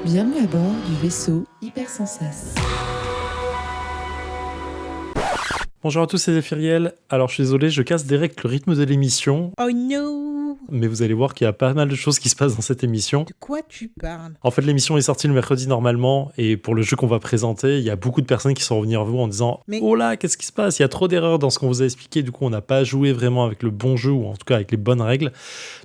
Bienvenue à bord du vaisseau Hypersensas. Bonjour à tous, c'est Zéphiriel. Alors je suis désolé, je casse direct le rythme de l'émission, Oh no! mais vous allez voir qu'il y a pas mal de choses qui se passent dans cette émission. De quoi tu parles? En fait, l'émission est sortie le mercredi normalement, et pour le jeu qu'on va présenter, il y a beaucoup de personnes qui sont revenues vers vous en disant « Oh là, qu'est-ce qui se passe? Il y a trop d'erreurs dans ce qu'on vous a expliqué, du coup on n'a pas joué vraiment avec le bon jeu, ou en tout cas avec les bonnes règles. »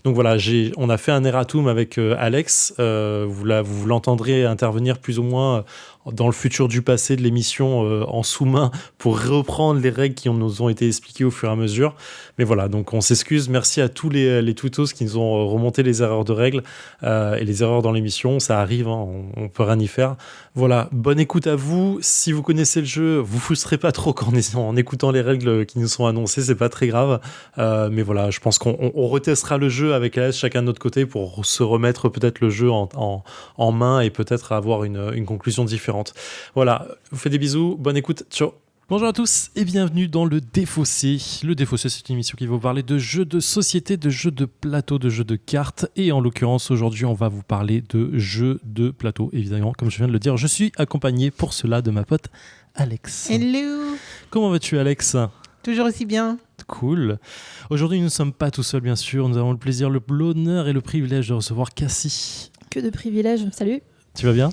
Donc voilà, on a fait un erratum avec Alex, vous l'entendrez intervenir plus ou moins dans le futur du passé de l'émission en sous-main pour reprendre les règles qui nous ont été expliquées au fur et à mesure. Mais voilà, donc on s'excuse. Merci à tous les tweetos qui nous ont remonté les erreurs de règles et les erreurs dans l'émission. Ça arrive, hein, on peut rien y faire. Voilà, bonne écoute à vous. Si vous connaissez le jeu, vous frustrez pas trop en écoutant les règles qui nous sont annoncées, c'est pas très grave. Mais voilà, je pense qu'on retestera le jeu avec AS chacun de notre côté pour se remettre peut-être le jeu en main et peut-être avoir une conclusion différente. Voilà, je vous fais des bisous, bonne écoute, ciao. Bonjour à tous et bienvenue dans Le Défaussé. Le Défaussé, c'est une émission qui va vous parler de jeux de société, de jeux de plateau, de jeux de cartes. Et en l'occurrence, aujourd'hui, on va vous parler de jeux de plateau, évidemment. Comme je viens de le dire, je suis accompagné pour cela de ma pote Alex. Hello! Comment vas-tu, Alex? Toujours aussi bien. Cool. Aujourd'hui, nous ne sommes pas tout seuls, bien sûr. Nous avons le plaisir, l'honneur et le privilège de recevoir Cassie. Que de privilèges. Salut. Tu vas bien?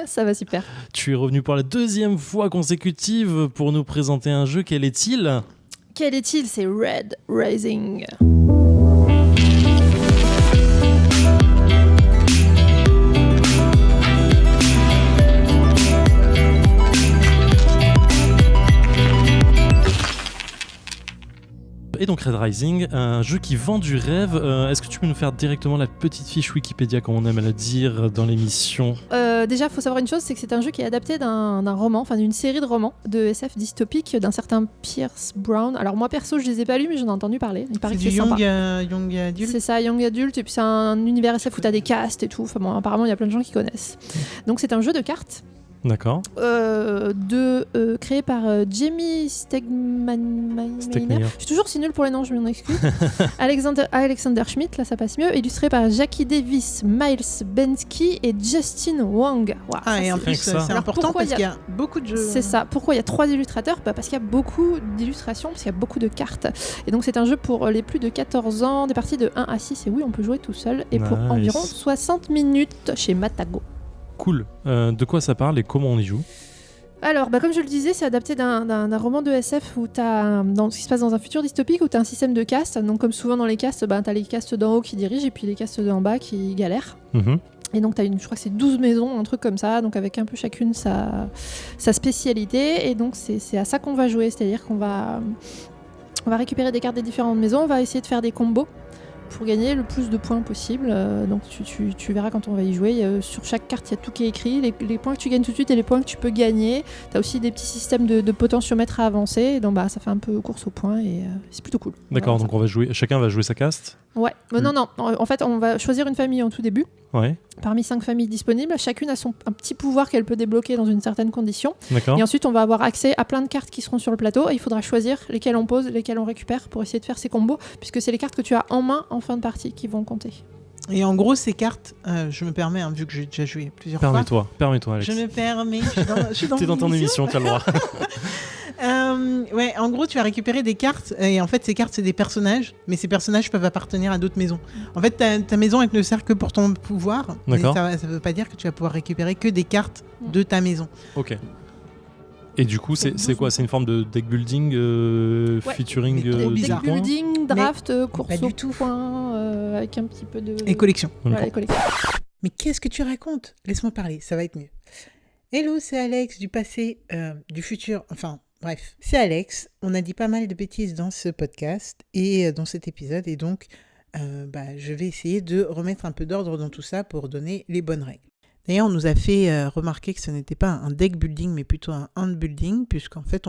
Ça va super. Tu es revenu pour la deuxième fois consécutive pour nous présenter un jeu. Quel est-il? Quel est-il? C'est Red Rising. Et donc Red Rising, un jeu qui vend du rêve. Est-ce que tu peux nous faire directement la petite fiche Wikipédia, comme on aime à la dire dans l'émission? Déjà, il faut savoir une chose, c'est que c'est un jeu qui est adapté d'un roman, enfin d'une série de romans de SF dystopique d'un certain Pierce Brown. Alors moi perso, je les ai pas lus, mais j'en ai entendu parler. Il paraît C'est que du c'est sympa. young adulte. C'est ça, Young Adult, et puis c'est un univers SF où t'as des castes et tout. Enfin bon, apparemment, il y a plein de gens qui connaissent. Donc c'est un jeu de cartes. D'accord. Créé par Jamie Stegmaier. Je suis toujours si nulle pour les noms, je m'en excuse. Alexander Schmidt, là ça passe mieux. Illustré par Jackie Davis, Miles Bensky et Justin Wang. Wow, et en plus c'est important parce qu'il y a beaucoup de jeux. C'est ça. Pourquoi il y a 3 illustrateurs? Parce qu'il y a beaucoup d'illustrations, parce qu'il y a beaucoup de cartes. Et donc c'est un jeu pour les plus de 14 ans, des parties de 1 à 6. Et oui, on peut jouer tout seul. Et pour environ 60 minutes chez Matago. Cool. De quoi ça parle et comment on y joue? Alors, comme je le disais, c'est adapté d'un roman de SF où ce qui se passe dans un futur dystopique où tu as un système de castes. Donc, comme souvent dans les castes, tu as les castes d'en haut qui dirigent et puis les castes d'en bas qui galèrent. Mm-hmm. Et donc, tu as je crois que c'est 12 maisons, un truc comme ça, donc avec un peu chacune sa spécialité. Et donc, c'est à ça qu'on va jouer, c'est-à-dire qu'on va récupérer des cartes des différentes maisons, on va essayer de faire des combos pour gagner le plus de points possible. Donc tu verras quand on va y jouer, sur chaque carte il y a tout qui est écrit, les points que tu gagnes tout de suite et les points que tu peux gagner. Tu as aussi des petits systèmes de potentiomètres à avancer, et donc ça fait un peu course aux points et c'est plutôt cool. D'accord, voilà, donc chacun va jouer sa caste? Ouais, non, en fait on va choisir une famille en tout début. Ouais. Parmi 5 familles disponibles, chacune a un petit pouvoir qu'elle peut débloquer dans une certaine condition. D'accord. Et ensuite, on va avoir accès à plein de cartes qui seront sur le plateau et il faudra choisir lesquelles on pose, lesquelles on récupère pour essayer de faire ces combos, puisque c'est les cartes que tu as en main en fin de partie qui vont compter. Et en gros, ces cartes, je me permets, vu que j'ai déjà joué plusieurs fois. Permets-toi, Alex. Je me permets, je suis dans T'es dans ton émission, tu as le droit. En gros, tu vas récupérer des cartes et en fait, ces cartes, c'est des personnages, mais ces personnages peuvent appartenir à d'autres maisons. En fait, ta maison, elle ne sert que pour ton pouvoir. D'accord. Mais ça veut pas dire que tu vas pouvoir récupérer que des cartes de ta maison. Ok. Et du coup, c'est quoi? C'est une forme de deck building featuring deck building, draft, course au point, avec un petit peu de... Et collection. Voilà, les collections. Mais qu'est-ce que tu racontes? Laisse-moi parler, ça va être mieux. Hello, c'est Alex du passé, du futur, enfin... Bref, c'est Alex. On a dit pas mal de bêtises dans ce podcast et dans cet épisode. Et donc, je vais essayer de remettre un peu d'ordre dans tout ça pour donner les bonnes règles. D'ailleurs, on nous a fait remarquer que ce n'était pas un deck building, mais plutôt un hand building, puisqu'en fait,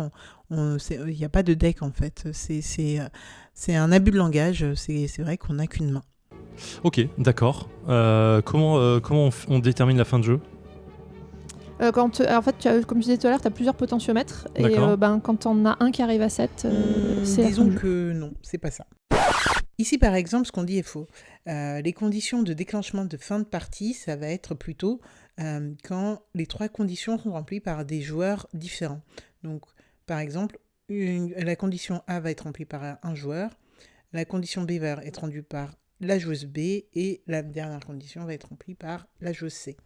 il n'y a pas de deck, en fait. C'est un abus de langage. C'est vrai qu'on n'a qu'une main. Ok, d'accord. Comment on détermine la fin de jeu? En fait, comme je disais tout à l'heure, tu as plusieurs potentiomètres. D'accord. Et quand on a un qui arrive à 7, c'est... Disons que non, c'est pas ça. Ici, par exemple, ce qu'on dit est faux. Les conditions de déclenchement de fin de partie, ça va être plutôt quand les 3 conditions sont remplies par des joueurs différents. Donc, par exemple, la condition A va être remplie par un joueur, la condition B va être remplie par la joueuse B et la dernière condition va être remplie par la joueuse C.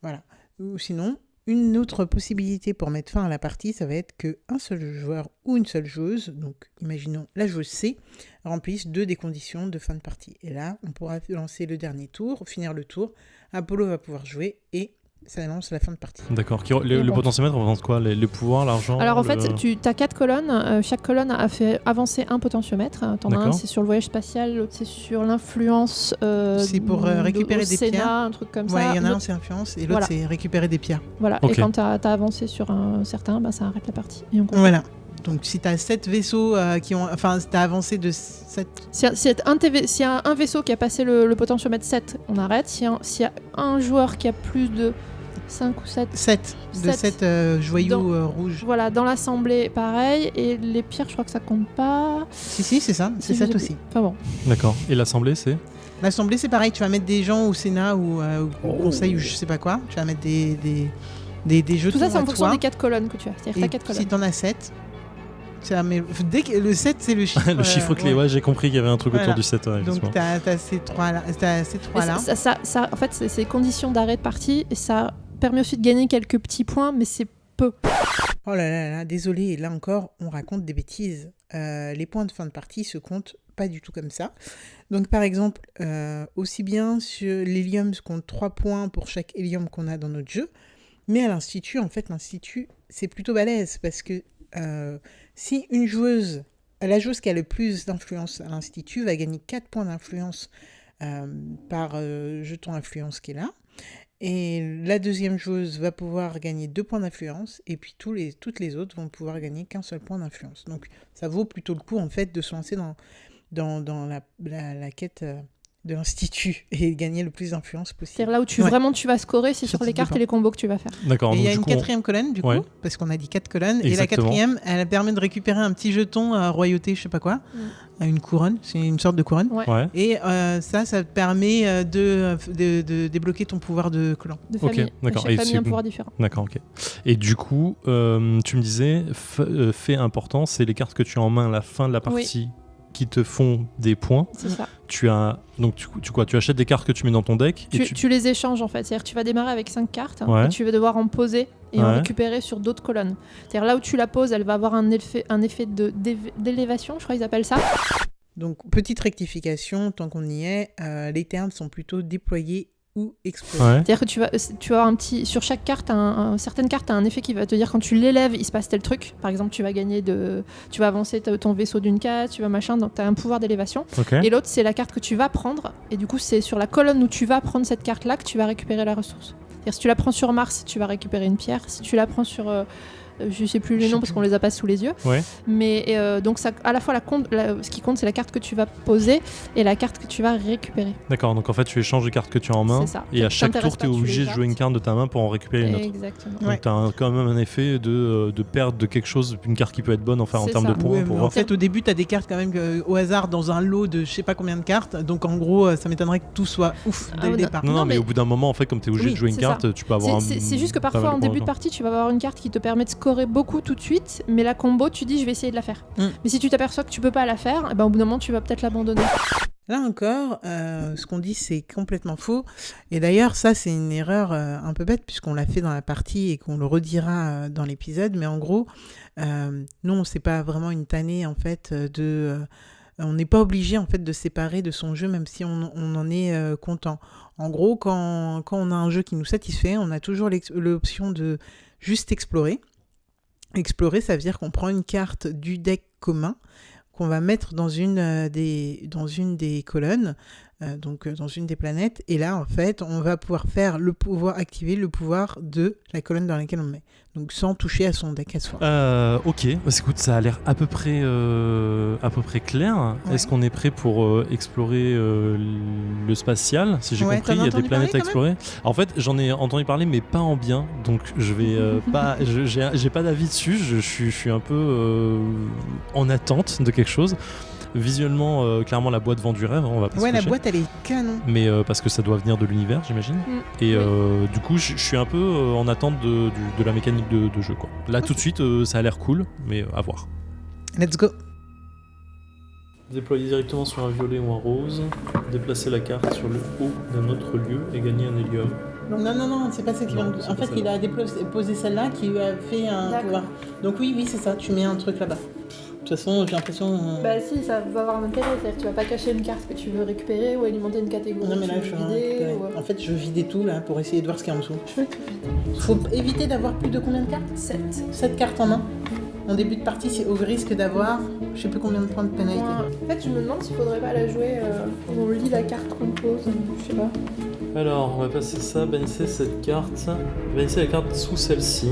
Voilà. Ou sinon, une autre possibilité pour mettre fin à la partie, ça va être qu'un seul joueur ou une seule joueuse, donc imaginons la joueuse C, remplisse 2 des conditions de fin de partie. Et là, on pourra lancer le dernier tour, finir le tour, Apollo va pouvoir jouer et ça annonce la fin de partie. D'accord. Le potentiomètre représente quoi ? Les pouvoirs, l'argent ? Alors en fait, tu as 4 colonnes. Chaque colonne a fait avancer un potentiomètre. T'en as un, c'est sur le voyage spatial, l'autre c'est sur l'influence. C'est pour récupérer des pierres. Un truc comme ça. Ouais, il y en a un, c'est influence, et l'autre, c'est récupérer des pierres. Voilà, Okay. Et quand tu as avancé sur un certain, ça arrête la partie. Et on continue. Voilà. Donc si tu as 7 vaisseaux qui ont... Enfin, si tu as avancé de 7... S'il y a un vaisseau qui a passé le potentiomètre 7, on arrête. S'il y a un joueur qui a plus de 5 ou 7... 7 de 7 joyaux rouges. Voilà, dans l'assemblée, pareil. Et les pierres, je crois que ça compte pas. Si, c'est ça. C'est 7 aussi. Enfin bon. D'accord. Et l'assemblée, c'est ? L'assemblée, c'est pareil. Tu vas mettre des gens au Sénat ou au Conseil ou je sais pas quoi. Tu vas mettre des jetons. Tout ça, c'est en à fonction toi. des 4 colonnes que tu as. C'est-à-dire que tu as 4 colonnes. Si tu en as 7... Dès que le 7, c'est le chiffre. Le chiffre clé, ouais, j'ai compris qu'il y avait un truc autour du 7. Ouais, donc, tu as ces 3-là. En fait, c'est conditions d'arrêt de partie et ça permet aussi de gagner quelques petits points, mais c'est peu. Oh là là, désolé, là encore, on raconte des bêtises. Les points de fin de partie se comptent pas du tout comme ça. Donc, par exemple, aussi bien sur l'hélium se compte 3 points pour chaque hélium qu'on a dans notre jeu, mais à l'Institut, en fait, l'Institut, c'est plutôt balèze parce que si une joueuse, la joueuse qui a le plus d'influence à l'Institut va gagner 4 points d'influence par jeton influence qui est là. Et la deuxième joueuse va pouvoir gagner 2 points d'influence. Et puis toutes les autres vont pouvoir gagner qu'un seul point d'influence. Donc ça vaut plutôt le coup en fait de se lancer dans la quête de l'Institut et gagner le plus d'influence possible. C'est-à-dire là où tu vas scorer, c'est sur les cartes et les combos que tu vas faire. D'accord. Et il y a une coup, 4e colonne du coup, parce qu'on a dit 4 colonnes. Exactement. Et la 4e, elle permet de récupérer un petit jeton à royauté, je sais pas quoi, une couronne, c'est une sorte de couronne. Ouais. Et ça te permet de débloquer ton pouvoir de clan. De famille. Ok, d'accord. Chaque famille a un pouvoir différent. D'accord, ok. Et du coup, tu me disais, fait important, c'est les cartes que tu as en main à la fin de la partie. Qui te font des points. C'est ça. Tu achètes des cartes que tu mets dans ton deck. Tu les échanges en fait. C'est-à-dire que tu vas démarrer avec 5 cartes et tu vas devoir en poser et en récupérer sur d'autres colonnes. C'est-à-dire là où tu la poses, elle va avoir un effet d'élévation, je crois qu'ils appellent ça. Donc petite rectification, tant qu'on y est, les termes sont plutôt déployés ou explosés. Ouais. C'est-à-dire que tu vas avoir un petit... Sur chaque carte, certaines cartes, tu as un effet qui va te dire quand tu l'élèves, il se passe tel truc. Par exemple, tu vas avancer ton vaisseau d'une case, tu vas machin, donc tu as un pouvoir d'élévation. Okay. Et l'autre, c'est la carte que tu vas prendre. Et du coup, c'est sur la colonne où tu vas prendre cette carte-là que tu vas récupérer la ressource. C'est-à-dire si tu la prends sur Mars, tu vas récupérer une pierre. Si tu la prends sur... je sais plus les noms parce qu'on les a pas sous les yeux. Ouais. Mais donc ça, à la fois ce qui compte, c'est la carte que tu vas poser et la carte que tu vas récupérer. D'accord, donc en fait tu échanges les cartes que tu as en main et à chaque tour tu es obligé de jouer une carte de ta main pour en récupérer une autre. Exactement. Donc tu as quand même un effet de perte de quelque chose, une carte qui peut être bonne en termes de points. Ouais, en fait au début tu as des cartes quand même au hasard dans un lot de je sais pas combien de cartes, donc en gros ça m'étonnerait que tout soit ouf dès le départ. Non, mais au bout d'un moment en fait comme tu es obligé de jouer une carte, tu peux avoir c'est juste que parfois en début de partie tu vas avoir une carte qui te permet de scorer beaucoup tout de suite, mais la combo tu dis je vais essayer de la faire. Mais si tu t'aperçois que tu peux pas la faire, au bout d'un moment tu vas peut-être l'abandonner. Là encore, ce qu'on dit c'est complètement faux. Et d'ailleurs ça c'est une erreur un peu bête puisqu'on l'a fait dans la partie et qu'on le redira dans l'épisode, mais en gros non, c'est pas vraiment une tannée en fait on n'est pas obligé en fait de séparer de son jeu même si on en est content. En gros quand on a un jeu qui nous satisfait, on a toujours l'option de juste explorer. Explorer, ça veut dire qu'on prend une carte du deck commun qu'on va mettre dans une des colonnes, donc dans une des planètes, et là en fait on va pouvoir activer le pouvoir de la colonne dans laquelle on met, donc sans toucher à son deck à soi. Ok, écoute, ça a l'air à peu près clair. Ouais. Est-ce qu'on est prêt pour explorer le spatial? Si j'ai compris, il y a des planètes à explorer. En fait, j'en ai entendu parler, mais pas en bien, donc je vais j'ai pas d'avis dessus. Je suis un peu en attente de quelque chose. Visuellement, clairement, la boîte vend du rêve, on va pas se Ouais, la cacher. boîte, elle est canon. Mais parce que ça doit venir de l'univers, j'imagine. Et du coup, je suis un peu en attente de la mécanique de jeu, quoi. Là, tout de suite, ça a l'air cool, mais à voir. Let's go. Déployer directement sur un violet ou un rose, déplacer la carte sur le haut d'un autre lieu et gagner un hélium. Non, c'est pas ça qui Non, vient. c'est En pas fait, celle-là. il a posé celle-là qui lui a fait un D'accord. pouvoir. Donc oui, c'est ça, tu mets un truc là-bas. De toute façon, j'ai l'impression... Bah si, ça va avoir un intérêt, c'est-à-dire que tu vas pas cacher une carte que tu veux récupérer ou alimenter une catégorie Non mais que là, tu je veux vais vider. récupérer. Ou... En fait, je veux vider tout là pour essayer de voir ce qu'il y a en dessous. Je veux tout vider. Faut éviter d'avoir plus de combien de cartes 7. 7 cartes en main. En début de partie, c'est au risque d'avoir je sais plus combien de points de pénalité. En fait, je me demande s'il faudrait pas la jouer où on lit la carte qu'on pose, je sais pas. Alors, on va passer ça, bannissez cette carte. Bannissez la carte sous celle-ci.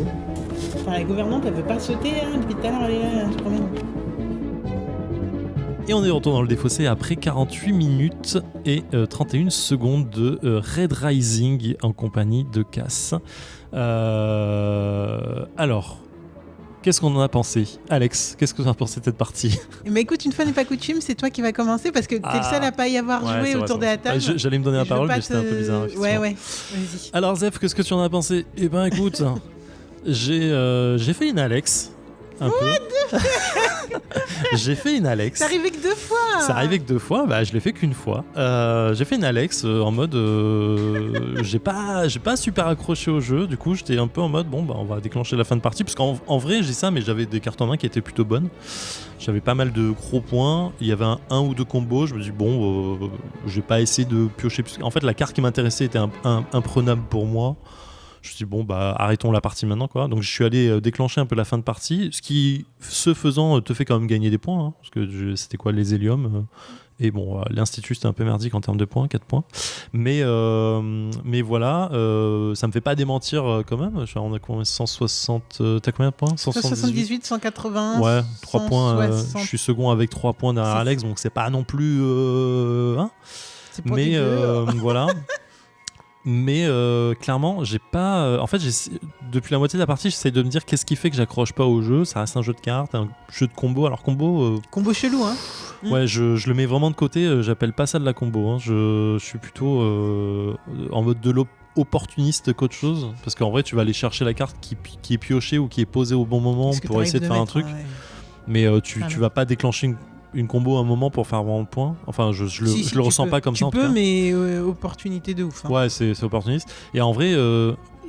Enfin, la gouvernante, elle veut pas sauter, hein, depuis tout à l'heure, elle est là, je promets. Et on est de retour dans le défaussé après 48 minutes et 31 secondes de Red Rising en compagnie de Cass. Alors, qu'est-ce qu'on en a pensé ? Alex, qu'est-ce que tu en as pensé de cette partie ? Mais écoute, une fois n'est pas coutume, c'est toi qui vas commencer parce que t'es le seul à pas y avoir joué autour de la table. J'allais me donner la Je veux parole, pas mais c'était un peu bizarre. Ouais, effectivement. vas-y. Alors Zef, qu'est-ce que tu en as pensé ? Eh ben écoute, j'ai fait une Alex. Un peu. J'ai fait une Alex. C'est arrivé que 2 fois. Ça arrivait que 2 fois, bah je l'ai fait qu'une fois. J'ai fait une Alex en mode j'ai pas super accroché au jeu, du coup j'étais un peu en mode bon bah on va déclencher la fin de partie, parce qu'en vrai j'ai ça, mais j'avais des cartes en main qui étaient plutôt bonnes. J'avais pas mal de gros points, il y avait un ou deux combos, je me dis bon je vais pas essayer de piocher plus. En fait la carte qui m'intéressait était imprenable pour moi. Je me suis dit bon bah arrêtons la partie maintenant quoi. Donc je suis allé déclencher un peu la fin de partie, ce qui ce faisant te fait quand même gagner des points, hein, parce que c'était quoi les héliums et bon l'institut c'était un peu merdique en termes de points, 4 points, mais voilà, ça me fait pas démentir quand même. On a combien, 160, t'as combien de points? 178, 180. Ouais, 3 points, 160. je suis second avec 3 points derrière C'est Alex, donc c'est pas non plus hein, C'est pour mais des deux. voilà. Mais clairement, j'ai pas. En fait, depuis la moitié de la partie, j'essaie de me dire qu'est-ce qui fait que j'accroche pas au jeu. Ça reste un jeu de cartes, un jeu de combo. Alors, combo. Combo chelou, hein. Ouais, je le mets vraiment de côté. J'appelle pas ça de la combo. Hein. Je suis plutôt en mode de opportuniste qu'autre chose. Parce qu'en vrai, tu vas aller chercher la carte qui est piochée ou qui est posée au bon moment Qu'est-ce que pour essayer de faire un truc. ouais. Mais tu vas pas déclencher une combo à un moment pour faire vraiment le point. Enfin, je Si, le ressens pas comme ça. Tu en tout peux, cas. mais opportunité de ouf. Hein. Ouais, c'est opportuniste. Et en vrai,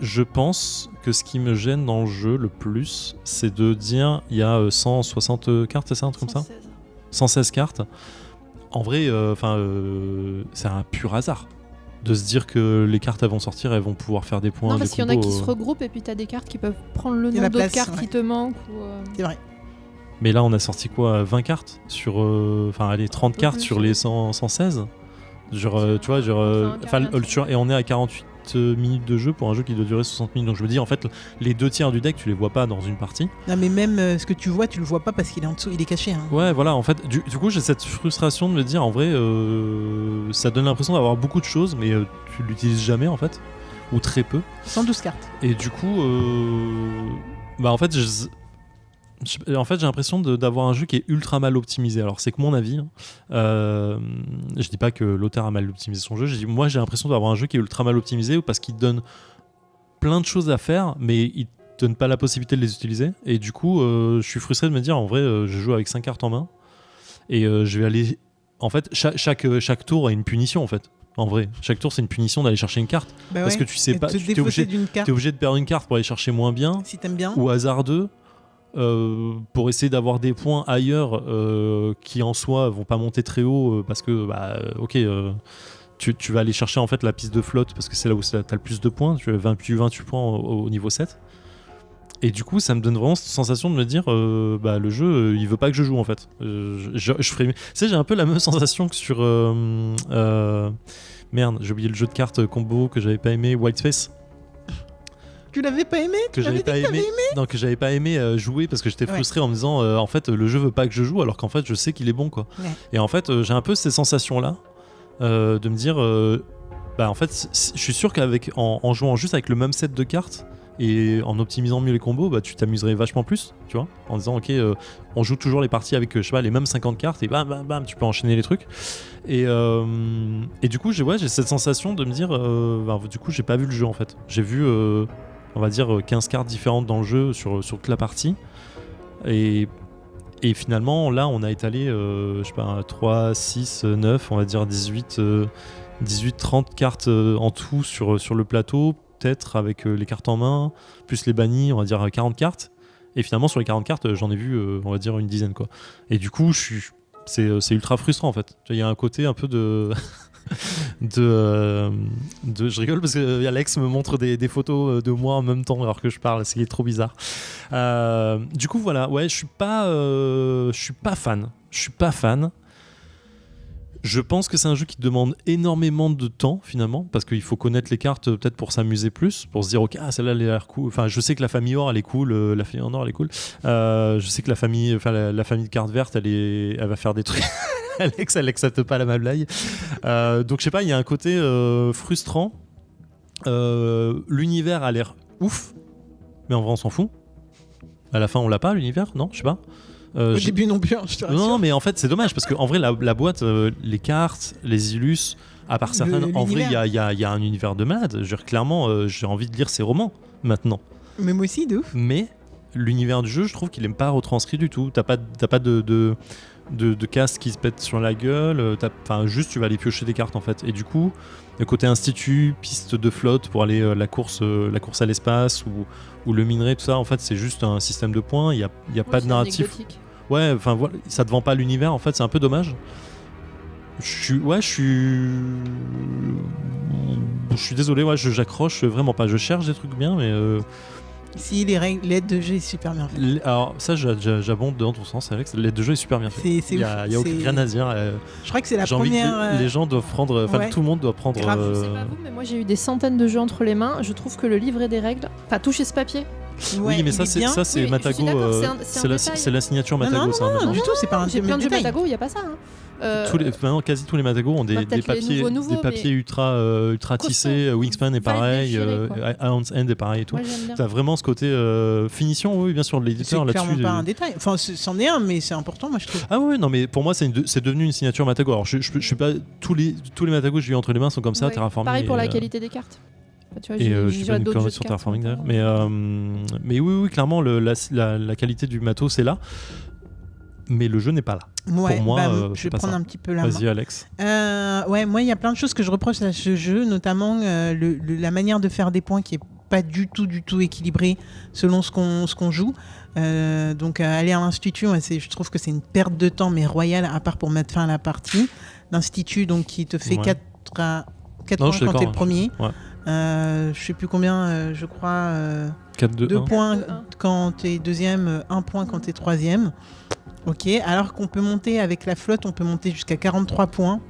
je pense que ce qui me gêne dans le jeu le plus, c'est de dire il y a 160 cartes, c'est ça, un truc comme ça 116 cartes. En vrai, c'est un pur hasard de se dire que les cartes elles vont sortir, elles vont pouvoir faire des points. Non, parce des qu'il y en a combos, qui se regroupent et puis t'as des cartes qui peuvent prendre le Il y a nom la d'autres place, cartes ouais. qui te manquent. C'est vrai. Mais là, on a sorti quoi 20 cartes sur. Enfin, allez, 30 peu cartes plus, sur ouais. les 116. Genre, tu vois, genre. Enfin, un quart, Et on est à 48 minutes de jeu pour un jeu qui doit durer 60 minutes. Donc je me dis, en fait, les 2 tiers du deck, tu les vois pas dans une partie. Non, mais même ce que tu vois, tu le vois pas parce qu'il est en dessous, il est caché. Hein. Ouais, voilà, en fait, du coup, j'ai cette frustration de me dire, en vrai, ça donne l'impression d'avoir beaucoup de choses, mais tu l'utilises jamais, en fait. Ou très peu. 112 cartes. Et du coup, bah, en fait, j'ai l'impression d'avoir un jeu qui est ultra mal optimisé. Alors c'est que mon avis. Hein. Je dis pas que l'auteur a mal optimisé son jeu. Moi j'ai l'impression d'avoir un jeu qui est ultra mal optimisé parce qu'il donne plein de choses à faire, mais il te donne pas la possibilité de les utiliser. Et du coup, je suis frustré de me dire en vrai, je joue avec 5 cartes en main et je vais aller. En fait, chaque tour a une punition en fait. En vrai, chaque tour c'est une punition d'aller chercher une carte Bah parce ouais. que tu sais Et pas. te Tu es défausser d'une carte, t'es obligé de perdre une carte pour aller chercher moins bien si t'aimes bien. ou hasardeux. Pour essayer d'avoir des points ailleurs qui en soi vont pas monter très haut parce que tu vas aller chercher en fait la piste de flotte parce que c'est là où t'as le plus de points, tu as 28 points au niveau 7 et du coup ça me donne vraiment cette sensation de me dire le jeu il veut pas que je joue en fait. Je ferais... Tu sais, j'ai un peu la même sensation que sur merde, j'ai oublié le jeu de cartes combo que j'avais pas aimé, White Space. Tu l'avais pas aimé? Que j'avais pas aimé. Non, que j'avais pas aimé jouer parce que j'étais frustré en me disant en fait le jeu veut pas que je joue alors qu'en fait je sais qu'il est bon quoi. Ouais. Et en fait j'ai un peu ces sensations là de me dire en fait je suis sûr qu'avec en jouant juste avec le même set de cartes Et en optimisant mieux les combos, tu t'amuserais vachement plus, tu vois, en disant ok, on joue toujours les parties avec je sais pas, les mêmes 50 cartes et bam bam bam, tu peux enchaîner les trucs. Et du coup, j'ai cette sensation de me dire, du coup, j'ai pas vu le jeu en fait. J'ai vu, on va dire, 15 cartes différentes dans le jeu sur toute la partie. Et finalement, là, on a étalé, je sais pas, 3, 6, 9, on va dire 18, 30 cartes en tout sur le plateau, peut-être avec les cartes en main, plus les bannis, on va dire 40 cartes. Et finalement, sur les 40 cartes, j'en ai vu, on va dire, une dizaine, quoi. Et du coup, c'est ultra frustrant, en fait. Il y a un côté un peu de... je rigole parce que Alex me montre des photos de moi en même temps alors que je parle, c'est trop bizarre. Du coup voilà, ouais, je suis pas fan. Je pense que c'est un jeu qui demande énormément de temps finalement, parce qu'il faut connaître les cartes peut-être pour s'amuser plus, pour se dire ok, celle-là elle a l'air cool. Enfin, je sais que la famille or elle est cool, la famille en or elle est cool. Je sais que la famille de cartes vertes elle va faire des trucs. Alex, elle accepte pas la même blague. Donc je sais pas, il y a un côté frustrant. L'univers a l'air ouf, mais en vrai on s'en fout. À la fin on l'a pas l'univers, non, je sais pas. Au début non plus, je te rassure. Non, mais en fait c'est dommage parce qu'en vrai la boîte, les cartes, les illus, à part certaines, en vrai il y a un univers de malade. Je veux dire, clairement, j'ai envie de lire ces romans maintenant. Mais moi aussi, de ouf. Mais l'univers du jeu, je trouve qu'il est pas retranscrit du tout. T'as pas de casque qui se pète sur la gueule, juste tu vas aller piocher des cartes en fait. Et du coup, le côté institut, piste de flotte pour aller la course à l'espace ou le minerai, tout ça, en fait c'est juste un système de points, il y a pas de narratif. Ouais, enfin voilà, ça te vend pas l'univers en fait, c'est un peu dommage. Je suis désolé, ouais, j'accroche vraiment pas. Je cherche des trucs bien, mais si l'aide de jeu est super bien faite. Alors ça, j'abonde dans ton sens, Alex. L'aide de jeu est super bien faite. Il y a aucun à dire. Je crois que c'est la première. Les gens doivent prendre. Enfin, tout le monde doit prendre. Je sais pas vous, mais moi j'ai eu des centaines de jeux entre les mains. Je trouve que le livret des règles, toucher ce papier. Oui, mais ça c'est Matago. C'est la signature Matago. Non, du tout. C'est pas un J'ai plein de jeux Matago, il y a pas ça. Maintenant, quasi tous les Matago ont des papiers ultra tissés. Wingspan est pareil, Aeon's End est pareil et tout. T'as vraiment ce côté finition, oui, bien sûr, de l'éditeur là-dessus. C'est clairement pas un détail. Enfin, c'en est un, mais c'est important, moi je trouve. Ah ouais, non, mais pour moi, c'est devenu une signature Matago. Alors, je suis pas tous les Matago que j'ai eu entre les mains sont comme ça, Terraforming. Pareil pour la qualité des cartes. Tu vois, je suis pas une connerie sur Terraforming d'ailleurs, mais oui, clairement, la qualité du matos c'est là. Mais le jeu n'est pas là. Ouais, pour moi, je vais prendre un petit peu la main. Vas-y, Alex. Moi, il y a plein de choses que je reproche à ce jeu, notamment la manière de faire des points qui est pas du tout équilibrée selon ce qu'on joue. Donc, aller à l'Institut, je trouve que c'est une perte de temps, mais royale, à part pour mettre fin à la partie. L'Institut, donc, qui te fait 4 points quand t'es le premier. Ouais. Je sais plus combien, je crois. 2 points quand t'es deuxième, 1 point quand t'es troisième. Ok, alors qu'on peut monter avec la flotte, on peut monter jusqu'à 43 points.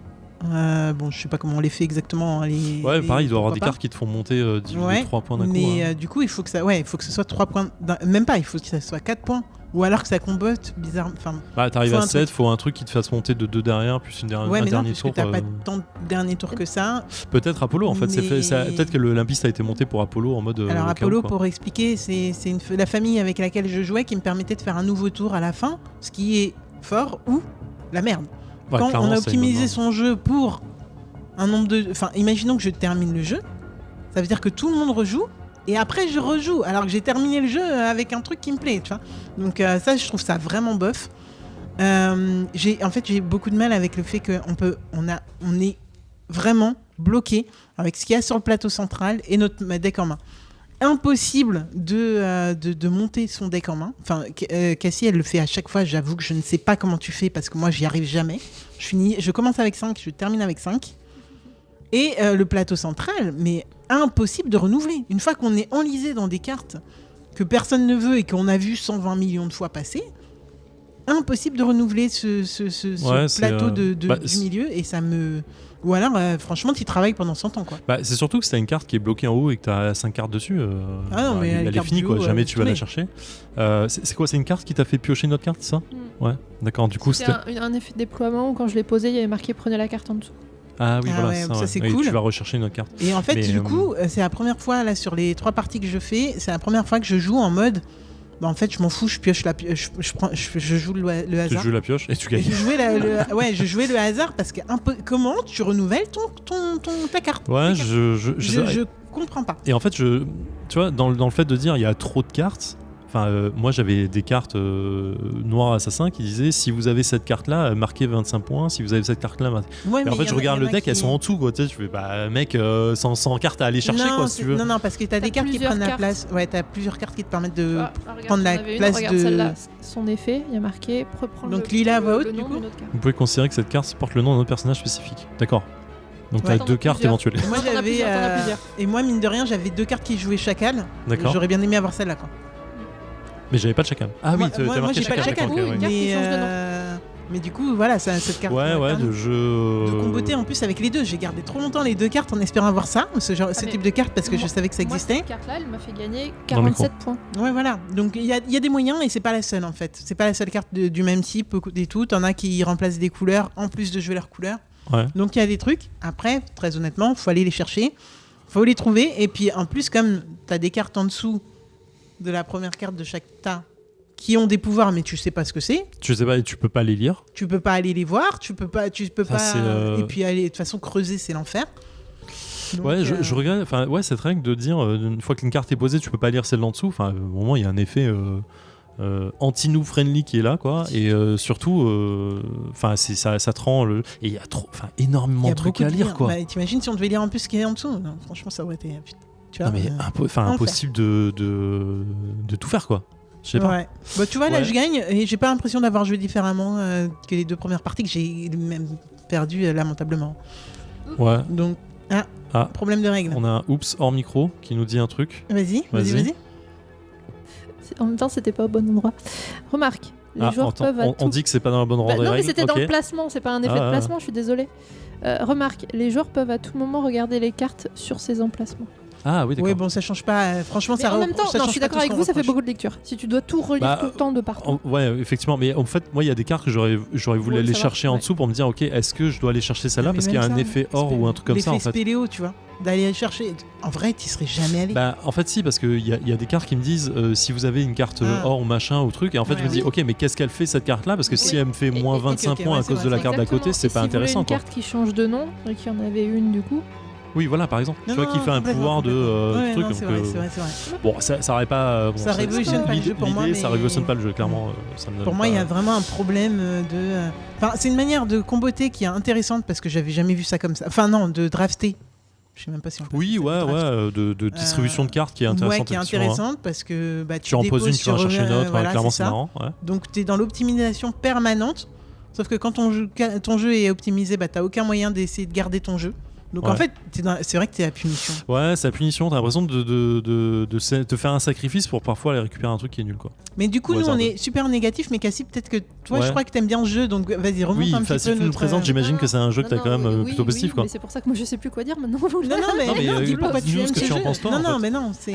Bon, je sais pas comment on les fait exactement. Pareil, il doit y avoir des cartes qui te font monter 3 points d'un coup. Mais du coup, il faut que ce soit 3 points. Même pas, il faut que ça soit 4 points. Ou alors que ça combote bizarre. T'arrives à 7, faut un truc qui te fasse monter de 2 derrière, plus un dernier tour. T'as pas tant de derniers tours que ça. Peut-être Apollo, en fait. Peut-être que l'Olympiste a été monté pour Apollo en mode. Alors, Apollo, pour expliquer, c'est la famille avec laquelle je jouais qui me permettait de faire un nouveau tour à la fin, ce qui est fort ou la merde. Quand on a optimisé son jeu pour un nombre de. Enfin, imaginons que je termine le jeu, ça veut dire que tout le monde rejoue. Et après, je rejoue, alors que j'ai terminé le jeu avec un truc qui me plaît, tu vois. Donc ça, je trouve ça vraiment bof. J'ai beaucoup de mal avec le fait qu'on est vraiment bloqué avec ce qu'il y a sur le plateau central et notre deck en main. Impossible de monter son deck en main. Enfin, Cassie, elle le fait à chaque fois. J'avoue que je ne sais pas comment tu fais parce que moi, j'y arrive jamais. Je commence avec 5, je termine avec 5. Et le plateau central, mais impossible de renouveler. Une fois qu'on est enlisé dans des cartes que personne ne veut et qu'on a vu 120 millions de fois passer, impossible de renouveler ce plateau du milieu. Et ça me... Ou alors, franchement, tu travailles pendant 100 ans, quoi. C'est surtout que si t'as une carte qui est bloquée en haut et que t'as 5 cartes dessus, elle est finie, quoi. Jamais tu vas la chercher. C'est quoi? C'est une carte qui t'a fait piocher une autre carte, ça? Ouais, d'accord. Du coup, c'était un effet de déploiement où quand je l'ai posé, il y avait marqué « Prenez la carte en dessous ». Ah oui, voilà, ouais, ça c'est Et cool. tu vas rechercher une autre carte. Et en fait, du coup, c'est la première fois, là, sur les 3 parties que je fais, c'est la première fois que je joue en mode... en fait, je m'en fous, je pioche je joue le hasard. Tu joues la pioche et tu gagnes. Je jouais le hasard parce que comment tu renouvelles ta carte. Ouais, je comprends pas. Et en fait, tu vois, dans le fait de dire il y a trop de cartes, moi j'avais des cartes noires assassin qui disaient si vous avez cette carte-là, marquez 25 points, si vous avez cette carte-là, Ouais, et en fait, je regarde le deck, elles sont en dessous, quoi. Tu sais, je fais, mec, 100 cartes à aller chercher, non, quoi, si tu veux. Non, parce que t'as des cartes qui prennent la place. Ouais, t'as plusieurs cartes qui te permettent de prendre la place regarde celle-là, son effet, il y a marqué reprendre donc Lila à voix haute, du coup. Vous pouvez considérer que cette carte porte le nom d'un autre personnage spécifique. D'accord. Donc t'as 2 cartes éventuelles. Moi j'avais et moi mine de rien, j'avais 2 cartes qui jouaient chacal. D'accord. J'aurais bien aimé avoir celle-là, quoi. Mais j'avais pas de chacal. Ah oui, t'as moi marqué j'ai pas de chacal. Mais du coup, voilà, cette carte. Ouais, de jeu. De comboter en plus avec les deux. J'ai gardé trop longtemps les 2 cartes en espérant avoir ça, ce type de carte, parce que je savais que ça existait. Cette carte-là, elle m'a fait gagner 47 points. Ouais, voilà. Donc il y a des moyens et c'est pas la seule en fait. C'est pas la seule carte du même type et tout. T'en as qui remplacent des couleurs en plus de jouer leurs couleurs. Ouais. Donc il y a des trucs. Après, très honnêtement, faut aller les chercher. Faut les trouver. Et puis en plus, comme t'as des cartes en dessous de la première carte de chaque tas qui ont des pouvoirs, mais tu sais pas ce que c'est. Tu sais pas, et tu peux pas les lire. Tu peux pas aller les voir. Tu peux pas. Et puis aller de toute façon creuser, c'est l'enfer. Donc, ouais, je regarde. Enfin, ouais, cette règle de dire une fois qu'une carte est posée, tu peux pas lire celle en dessous. Enfin, au moment il y a un effet anti-nous friendly qui est là, quoi. Et surtout, enfin, ça te rend le. Et il y a énormément de trucs à lire, quoi. Bah, t'imagines si on devait lire en plus ce qu'il y a en dessous. Non, franchement, ça aurait été. Tu vois, non mais impossible de tout faire, quoi. Je sais pas. Ouais. Bah, tu vois, là, je gagne et j'ai pas l'impression d'avoir joué différemment que les 2 premières parties que j'ai même perdu lamentablement. Ouais. Donc, problème de règle. On a un Oups hors micro qui nous dit un truc. Vas-y. En même temps, c'était pas au bon endroit. Remarque, les joueurs peuvent on dit que c'est pas dans le bon ordre. Non, mais c'était dans le placement, c'est pas un effet de placement, je suis désolée. Remarque, les joueurs peuvent à tout moment regarder les cartes sur ces emplacements. Ah oui, d'accord. Oui, bon, ça change pas. Franchement, mais ça en même temps, ça non, change je suis pas d'accord avec vous, ça fait beaucoup de lecture. Si tu dois tout relire tout le temps de partout. Ouais, effectivement. Mais en fait, moi, il y a des cartes que j'aurais voulu aller chercher en dessous pour me dire, ok, est-ce que je dois aller chercher celle-là parce qu'il y a un effet or ou un truc comme ça, en fait. L'effet spéléo, tu vois. D'aller chercher. En vrai, t'y serais jamais allé. Bah, en fait, si, parce qu'il y a des cartes qui me disent si vous avez une carte or ou machin ou truc, et en fait, je me dis, ok, mais qu'est-ce qu'elle fait cette carte-là? Parce que si elle me fait moins 25 points à cause de la carte d'à côté, c'est pas intéressant, quoi. Une carte qui change de nom, et qu'il y en avait une du coup. Oui, voilà, par exemple. Tu vois, qui fait un pouvoir de truc. C'est vrai. Bon, ça aurait pas. Ça révolutionne pas le jeu pour moi. Ça révolutionne pas le jeu, clairement. Pour moi, il y a vraiment un problème de. Enfin, c'est une manière de comboter qui est intéressante parce que j'avais jamais vu ça comme ça. Enfin, non, de drafter. Je sais même pas si on peut. Oui, de distribution de cartes qui est intéressante. Ouais, qui est intéressante parce que tu en poses une, tu vas en chercher une autre. Voilà, clairement, c'est marrant. Ouais. Donc, tu es dans l'optimisation permanente. Sauf que quand ton jeu est optimisé, t'as aucun moyen d'essayer de garder ton jeu. Donc en fait, c'est vrai que t'es à punition. Ouais, c'est à punition. T'as l'impression de faire un sacrifice pour parfois aller récupérer un truc qui est nul, quoi. Mais du coup, nous, on est super négatif. Mais Cassie, peut-être que toi, je crois que t'aimes bien ce jeu. Donc vas-y, remonte un petit peu. Si tu nous présentes, j'imagine que c'est un jeu que t'as quand même plutôt positif, quoi. Mais c'est pour ça que moi, je sais plus quoi dire maintenant. Non, dis pourquoi tu aimes ce jeu. Non, mais non, c'est...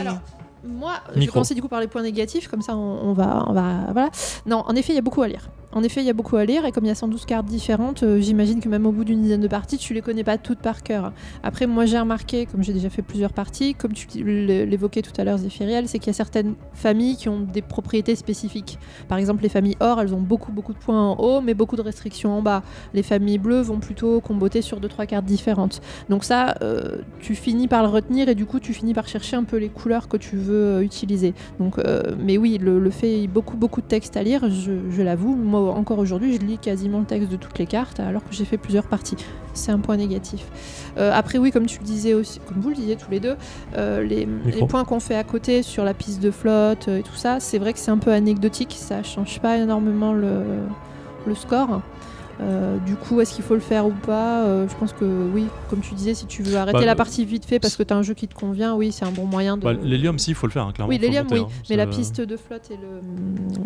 Moi, je vais commencer du coup par les points négatifs, comme ça on va voilà. Non, en effet, il y a beaucoup à lire. Et comme il y a 112 cartes différentes, j'imagine que même au bout d'une dizaine de parties, tu les connais pas toutes par cœur. Après, moi j'ai remarqué, comme j'ai déjà fait plusieurs parties, comme tu l'évoquais tout à l'heure, Zéphiriel, c'est qu'il y a certaines familles qui ont des propriétés spécifiques. Par exemple, les familles or, elles ont beaucoup de points en haut, mais beaucoup de restrictions en bas. Les familles bleues vont plutôt comboter sur 2-3 cartes différentes. Donc ça, tu finis par le retenir et du coup, tu finis par chercher un peu les couleurs que tu veux utiliser. Donc, mais oui, le fait beaucoup de textes à lire, je l'avoue. Moi, encore aujourd'hui, je lis quasiment le texte de toutes les cartes, alors que j'ai fait plusieurs parties. C'est un point négatif. Après, oui, comme tu le disais aussi, comme vous le disiez tous les deux, les points qu'on fait à côté sur la piste de flotte et tout ça, c'est vrai que c'est un peu anecdotique. Ça change pas énormément le score. Du coup, est-ce qu'il faut le faire ou pas ? Je pense que oui, comme tu disais, si tu veux arrêter la partie vite fait parce que tu as un jeu qui te convient, oui, c'est un bon moyen de. L'hélium, si, il faut le faire, clairement. Oui, l'hélium, oui. Mais la C'est- piste de flotte et le.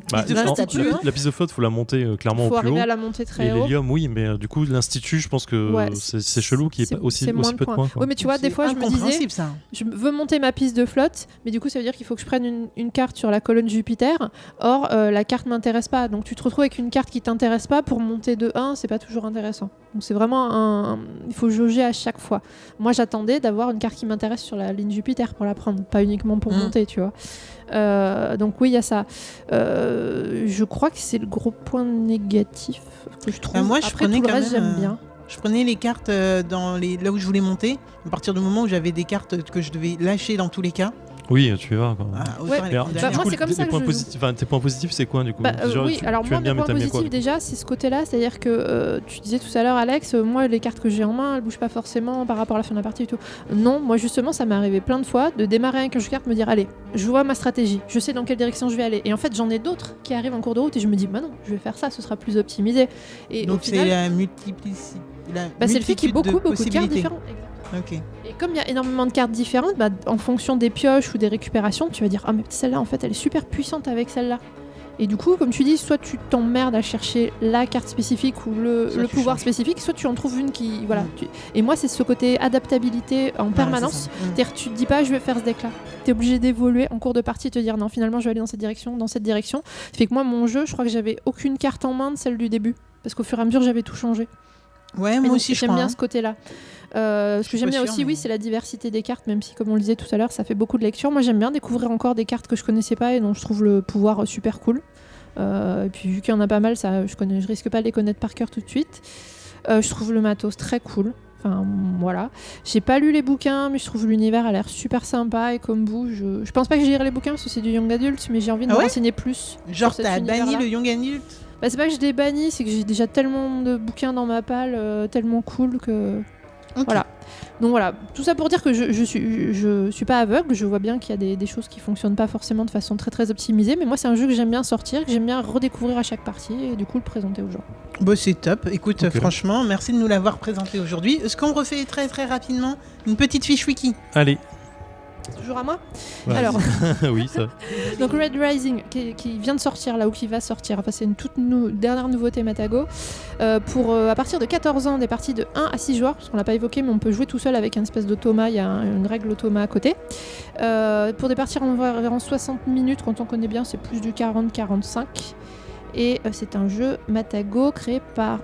Bah, l'Institut, la, hein. la piste de flotte, faut la monter clairement Il faut au plus arriver haut. à la monter très Et haut. l'hélium, oui, mais du coup, l'institut, je pense que Ouais, c'est chelou qu'il y ait pas aussi c'est moins peu de points. quoi. Oui, mais tu vois, des fois, je me disais, incompréhensible, ça. je veux monter ma piste de flotte, mais du coup, ça veut dire qu'il faut que je prenne une carte sur la colonne Jupiter. Or, la carte m'intéresse pas. Donc, tu te retrouves avec une carte qui t'intéresse pas pour monter de 1, c'est pas toujours intéressant. Donc, c'est vraiment il faut jauger à chaque fois. Moi, j'attendais d'avoir une carte qui m'intéresse sur la ligne Jupiter pour la prendre, pas uniquement pour monter, tu vois. Donc oui, il y a ça. Je crois que c'est le gros point négatif que je trouve. Moi, je Après, prenais tout le quand reste, même, j'aime bien. Je prenais les cartes là où je voulais monter, à partir du moment où j'avais des cartes que je devais lâcher dans tous les cas. Oui, tu vas. Quoi. Autant Ouais. aller Mais prendre Bah, derrière. moi, c'est comme ça que je joue. Tes points positifs, c'est quoi du coup? Genre, Oui, alors tu moi, aimes bien, mes mais points t'aimes bien quoi, positifs, du coup déjà, c'est ce côté-là, c'est-à-dire que tu disais tout à l'heure, Alex, moi, les cartes que j'ai en main, elles bougent pas forcément par rapport à la fin de la partie et tout. Non, moi, justement, ça m'est arrivé plein de fois de démarrer avec un jeu de cartes, me dire, allez, je vois ma stratégie, je sais dans quelle direction je vais aller. Et en fait, j'en ai d'autres qui arrivent en cours de route et je me dis, bah non, je vais faire ça, ce sera plus optimisé. Et Donc au final, c'est la multiplicité. c'est le fait qu'il y ait beaucoup de cartes différentes. Ok. Et comme il y a énormément de cartes différentes, en fonction des pioches ou des récupérations, tu vas dire, ah mais celle-là, en fait, elle est super puissante avec celle-là. Et du coup, comme tu dis, soit tu t'emmerdes à chercher la carte spécifique ou le pouvoir spécifique, soit tu en trouves une qui... Voilà. Et moi, c'est ce côté adaptabilité en permanence. C'est-à-dire tu te dis pas, je vais faire ce deck-là. Tu es obligé d'évoluer en cours de partie et te dire, non, finalement, je vais aller dans cette direction. Ça fait que moi, mon jeu, je crois que j'avais aucune carte en main de celle du début. Parce qu'au fur et à mesure, j'avais tout changé. Ouais, moi aussi, j'aime bien ce côté-là. Ce que j'aime bien aussi, oui, c'est la diversité des cartes, même si, comme on le disait tout à l'heure, ça fait beaucoup de lecture. Moi, j'aime bien découvrir encore des cartes que je connaissais pas et dont je trouve le pouvoir super cool. Et puis, vu qu'il y en a pas mal, je risque pas de les connaître par cœur tout de suite. Je trouve le matos très cool. Enfin, voilà. J'ai pas lu les bouquins, mais je trouve l'univers a l'air super sympa. Et comme vous, je pense pas que je lirai les bouquins parce que c'est du young adult, mais j'ai envie de me renseigner plus. Genre, t'as banni le young adult? C'est pas que je l'ai banni, c'est que j'ai déjà tellement de bouquins dans ma palle, tellement cool que... Okay. Voilà. Donc voilà, tout ça pour dire que je suis pas aveugle, je vois bien qu'il y a des choses qui fonctionnent pas forcément de façon très très optimisée, mais moi c'est un jeu que j'aime bien sortir, que j'aime bien redécouvrir à chaque partie et du coup le présenter aux gens. C'est top, écoute, franchement, merci de nous l'avoir présenté aujourd'hui. Est-ce qu'on refait très très rapidement une petite fiche wiki? Allez. Toujours à moi. Ouais. Alors, oui, ça. Donc Red Rising qui vient de sortir là ou qui va sortir, enfin c'est une toute dernière nouveauté Matago pour à partir de 14 ans des parties de 1 à 6 joueurs, parce qu'on l'a pas évoqué mais on peut jouer tout seul avec une espèce d'automa, il y a une règle automa à côté. Pour des parties environ 60 minutes, quand on connaît bien c'est plus du 40-45 et c'est un jeu Matago créé par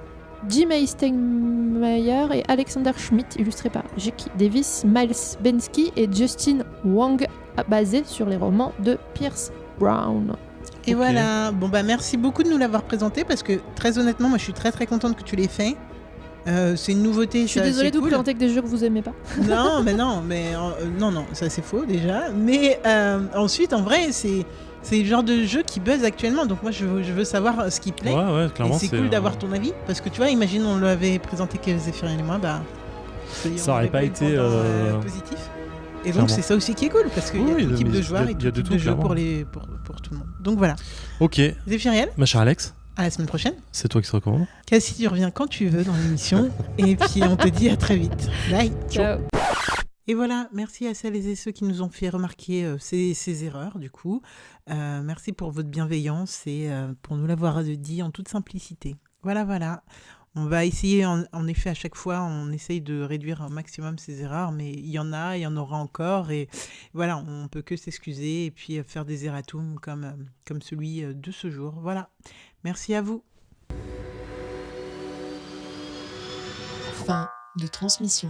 Jim Steinmeier et Alexander Schmidt, illustré par Jackie Davis, Miles Bensky et Justin Wang, basé sur les romans de Pierce Brown. Et voilà, merci beaucoup de nous l'avoir présenté parce que très honnêtement, moi je suis très très contente que tu l'aies fait. C'est une nouveauté. Je suis désolée de vous présenter avec des jeux que vous aimez pas. Non, ça c'est faux déjà. Mais ensuite, en vrai, c'est le genre de jeu qui buzz actuellement, donc moi je veux savoir ce qui plaît. Ouais, clairement. Et c'est cool d'avoir ton avis, parce que tu vois, imagine on l'avait présenté Zéphirine et moi, ça aurait pas été positif. Et donc c'est ça aussi qui est cool, parce qu'il y a tout type de joueurs et tout type de jeux pour tout le monde. Donc voilà. Ok. Zéphiriel. Ma chère Alex. À la semaine prochaine. C'est toi qui se recommande. Cassie, tu reviens quand tu veux dans l'émission, et puis on te dit à très vite. Bye. Ciao. Et voilà, merci à celles et ceux qui nous ont fait remarquer ces erreurs, du coup. Merci pour votre bienveillance et pour nous l'avoir dit en toute simplicité. Voilà. On va essayer, en effet, à chaque fois, on essaye de réduire au maximum ces erreurs, mais il y en aura encore. Et voilà, on ne peut que s'excuser et puis faire des erratums comme celui de ce jour. Voilà, merci à vous. Fin de transmission.